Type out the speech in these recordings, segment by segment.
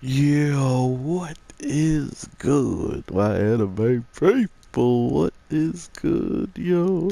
Yo, what is good, my anime people? What is good, yo?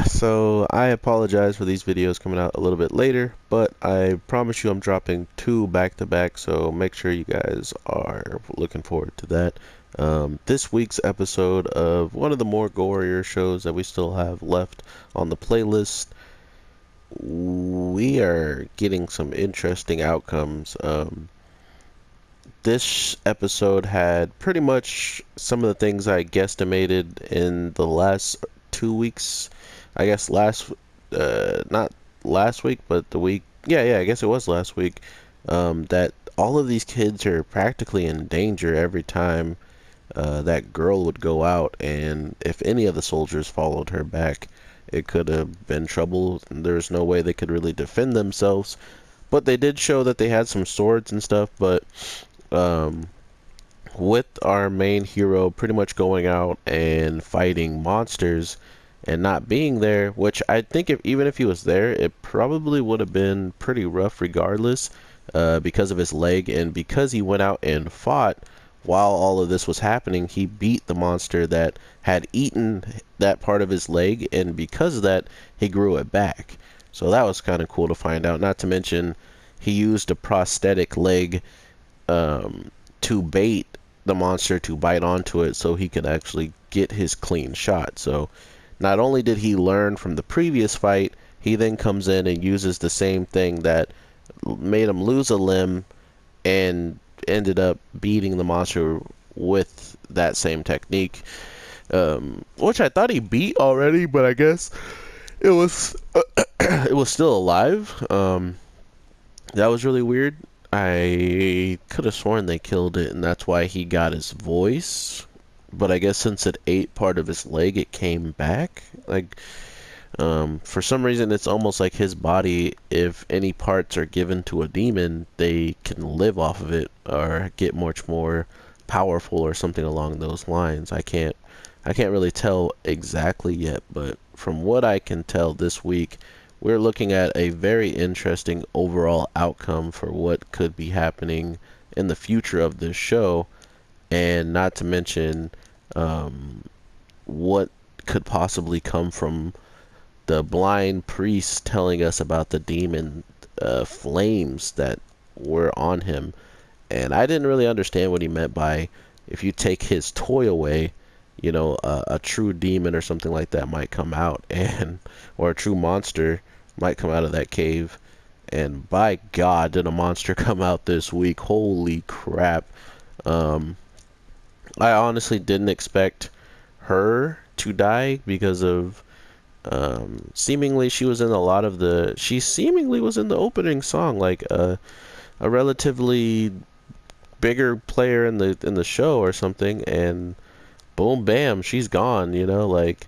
So, I apologize for these videos coming out a little bit later, but I promise you I'm dropping two back to back, so make sure you guys are looking forward to that. This week's episode of one of the more gorier shows that we still have left on the playlist, we are getting some interesting outcomes. This episode had pretty much some of the things I guesstimated in the last 2 weeks. I guess not last week, but the week, yeah, I guess it was last week, that all of these kids are practically in danger every time that girl would go out, and if any of the soldiers followed her back, it could have been trouble. There's no way they could really defend themselves, but they did show that they had some swords and stuff, but um, with our main hero pretty much going out and fighting monsters and not being there, which I think even if he was there, it probably would have been pretty rough regardless, because of his leg and because he went out and fought while all of this was happening. He beat the monster that had eaten that part of his leg, and because of that, he grew it back. So that was kind of cool to find out. Not to mention, he used a prosthetic leg to bait the monster to bite onto it so he could actually get his clean shot. So not only did he learn from the previous fight, he then comes in and uses the same thing that made him lose a limb and ended up beating the monster with that same technique. Which I thought he beat already, but I guess it was it was still alive. That was really weird. I could have sworn they killed it, and that's why he got his voice. But I guess since it ate part of his leg, it came back. Like, for some reason, it's almost like his body, if any parts are given to a demon, they can live off of it or get much more powerful or something along those lines. I can't really tell exactly yet, but from what I can tell this week, we're looking at a very interesting overall outcome for what could be happening in the future of this show, and not to mention what could possibly come from the blind priest telling us about the demon flames that were on him. And I didn't really understand what he meant by, if you take his toy away, a true demon or something like that might come out, and or a true monster might come out of that cave. And by God, did a monster come out this week. Holy crap. I honestly didn't expect her to die because of seemingly she seemingly was in the opening song, like a relatively bigger player in the show or something, and boom bam, she's gone. Like,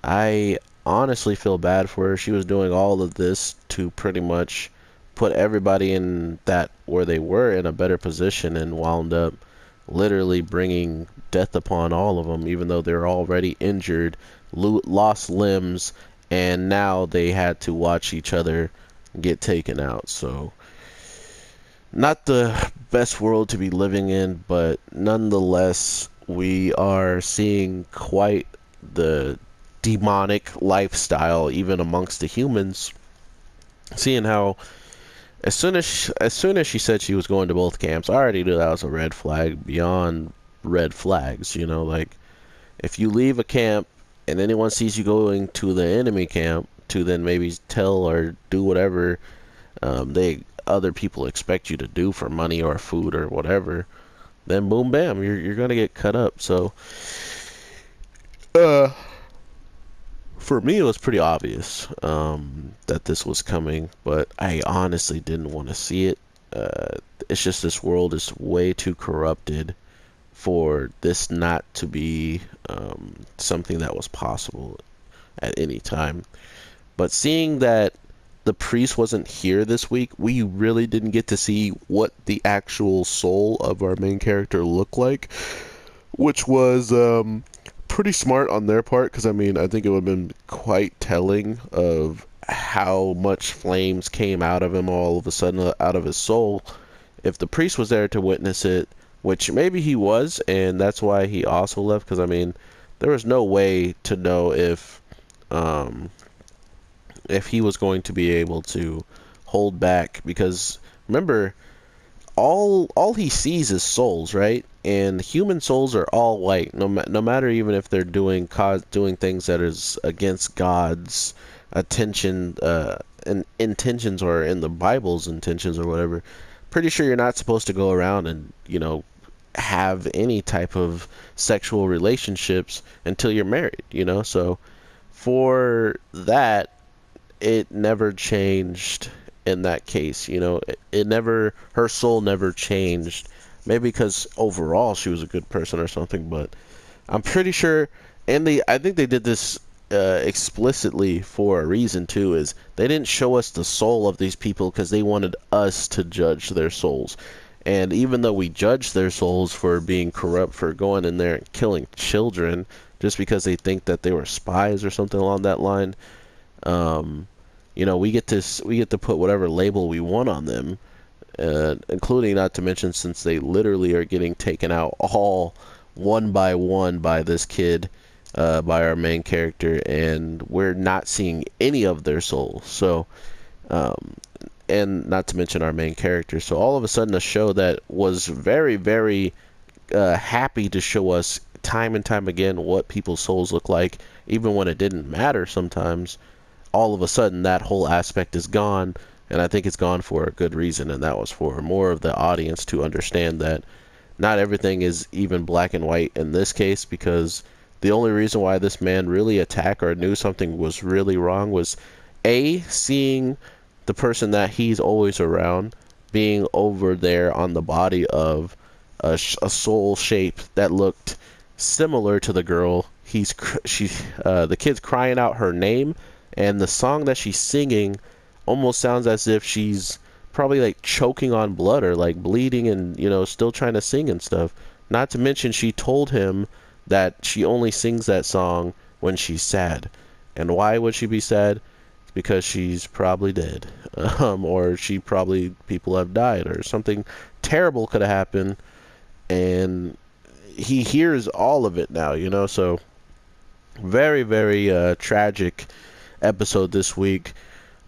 I honestly feel bad for her. She was doing all of this to pretty much put everybody in that where they were in a better position, and wound up literally bringing death upon all of them, even though they're already injured, lost limbs, and now they had to watch each other get taken out. So, not the best world to be living in, but nonetheless, we are seeing quite the demonic lifestyle even amongst the humans. Seeing how as soon as she said she was going to both camps, I already knew that was a red flag beyond red flags. Like, if you leave a camp and anyone sees you going to the enemy camp to then maybe tell or do whatever they other people expect you to do for money or food or whatever, then boom bam, you're gonna get cut up. So uh for me, it was pretty obvious that this was coming, but I honestly didn't want to see it. It's just, this world is way too corrupted for this not to be something that was possible at any time. But seeing that the priest wasn't here this week, we really didn't get to see what the actual soul of our main character looked like, which was pretty smart on their part, because I think it would have been quite telling of how much flames came out of him all of a sudden, out of his soul, if the priest was there to witness it, which maybe he was, and that's why he also left, because I mean, there was no way to know um, if he was going to be able to hold back, because remember, all he sees is souls, right? And human souls are all white, no matter even if they're doing things that is against God's attention and intentions, or in the Bible's intentions or whatever. Pretty sure you're not supposed to go around and have any type of sexual relationships until you're married, so for that, it never changed in that case. It never, her soul never changed. Maybe because overall she was a good person or something, but I'm pretty sure, and I think they did this explicitly for a reason too, is they didn't show us the soul of these people because they wanted us to judge their souls. And even though we judge their souls for being corrupt, for going in there and killing children just because they think that they were spies or something along that line, um, we get to put whatever label we want on them, including, not to mention, since they literally are getting taken out all one by one by this kid, by our main character, and we're not seeing any of their souls. So, um, and not to mention our main character. So all of a sudden, a show that was very, very happy to show us time and time again what people's souls look like, even when it didn't matter sometimes, all of a sudden that whole aspect is gone, and I think it's gone for a good reason, and that was for more of the audience to understand that not everything is even black and white in this case, because the only reason why this man really attacked or knew something was really wrong was seeing the person that he's always around being over there on the body of a soul shape that looked similar to the girl. The kid's crying out her name, and the song that she's singing almost sounds as if she's probably like choking on blood, or like bleeding, and still trying to sing and stuff. Not to mention, she told him that she only sings that song when she's sad. And why would she be sad? Because she's probably dead, or people have died, or something terrible could have happened, and he hears all of it now. So very, very tragic episode this week.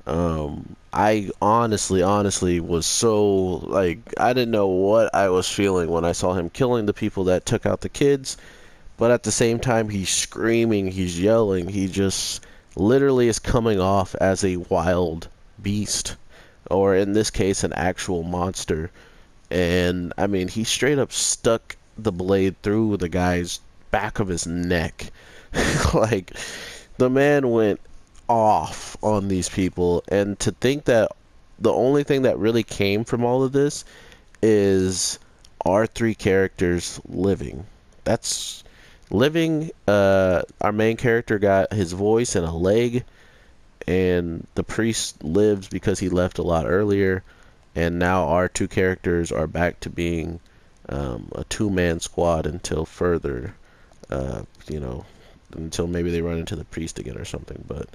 I honestly was so, like, I didn't know what I was feeling when I saw him killing the people that took out the kids, but at the same time, he's screaming, he's yelling, he just literally is coming off as a wild beast, or in this case, an actual monster. And I mean, he straight up stuck the blade through the guy's back of his neck. Like, the man went off on these people, and to think that the only thing that really came from all of this is our three characters living. That's living. Our main character got his voice and a leg, and the priest lives because he left a lot earlier, and now our two characters are back to being a two-man squad until further, uh, you know, until maybe they run into the priest again or something. But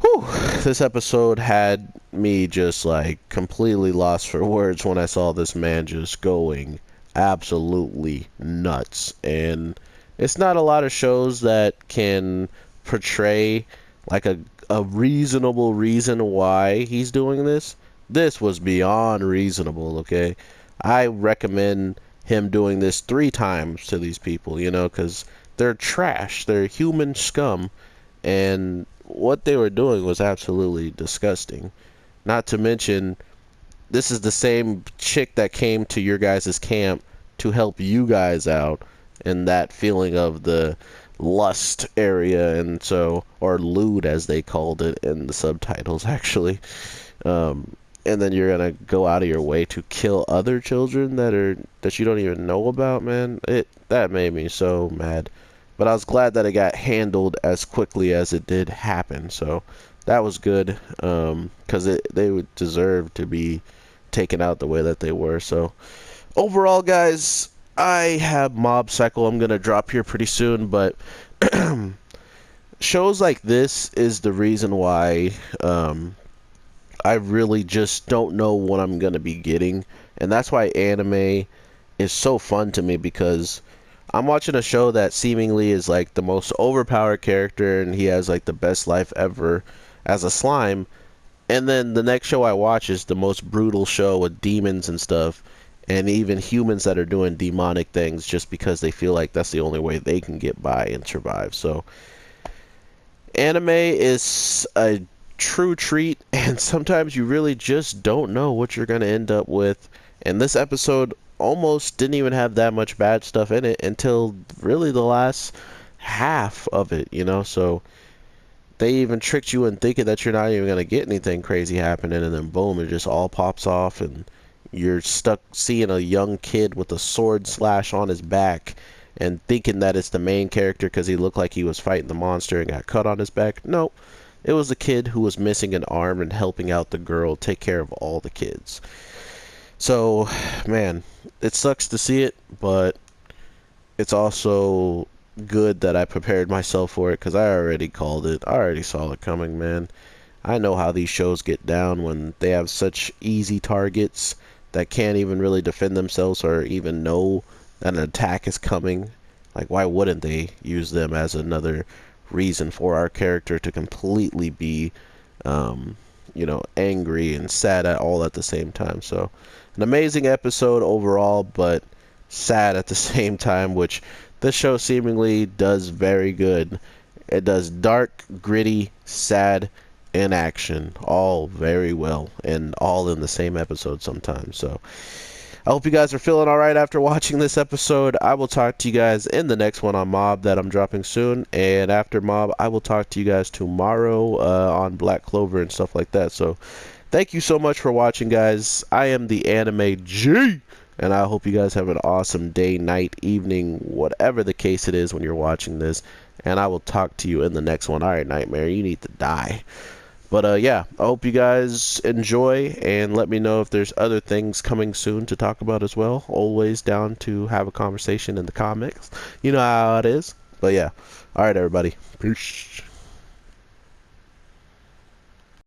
whew, this episode had me just like completely lost for words when I saw this man just going absolutely nuts. And it's not a lot of shows that can portray like a reasonable reason why he's doing this. This was beyond reasonable, okay? I recommend him doing this 3 times to these people, because they're trash. They're human scum. And what they were doing was absolutely disgusting. Not to mention, this is the same chick that came to your guys' camp to help you guys out in that feeling of the lust area, and so, or lewd as they called it in the subtitles, actually. And then you're gonna go out of your way to kill other children that you don't even know about, man. That made me so mad. But I was glad that it got handled as quickly as it did happen. So that was good, because they would deserve to be taken out the way that they were. So overall, guys, I have Mob Psycho I'm gonna drop here pretty soon, but shows like this is the reason why I really just don't know what I'm gonna be getting, and that's why anime is so fun to me, because I'm watching a show that seemingly is like the most overpowered character and he has like the best life ever as a slime, and then the next show I watch is the most brutal show with demons and stuff, and even humans that are doing demonic things just because they feel like that's the only way they can get by and survive. So anime is a true treat, and sometimes you really just don't know what you're going to end up with. And this episode almost didn't even have that much bad stuff in it until really the last half of it, you know? So they even tricked you in thinking that you're not even going to get anything crazy happening, and then boom, it just all pops off, and you're stuck seeing a young kid with a sword slash on his back and thinking that it's the main character because he looked like he was fighting the monster and got cut on his back. No, it was a kid who was missing an arm and helping out the girl take care of all the kids. So, man, it sucks to see it, but it's also good that I prepared myself for it because I already called it. I already saw it coming, man. I know how these shows get down when they have such easy targets that can't even really defend themselves or even know that an attack is coming. Like, why wouldn't they use them as another reason for our character to completely be, angry and sad at all at the same time? So, an amazing episode overall, but sad at the same time, which this show seemingly does very good. It does dark, gritty, sad, and action all very well, and all in the same episode sometimes. So I hope you guys are feeling alright after watching this episode. I will talk to you guys in the next one on Mob that I'm dropping soon, and after Mob I will talk to you guys tomorrow on Black Clover and stuff like that. So thank you so much for watching, guys. I am the Anime G, and I hope you guys have an awesome day, night, evening, whatever the case it is when you're watching this, and I will talk to you in the next one. Alright, Nightmare, you need to die. But yeah, I hope you guys enjoy, and let me know if there's other things coming soon to talk about as well. Always down to have a conversation in the comments. You know how it is. But yeah, alright everybody. Peace.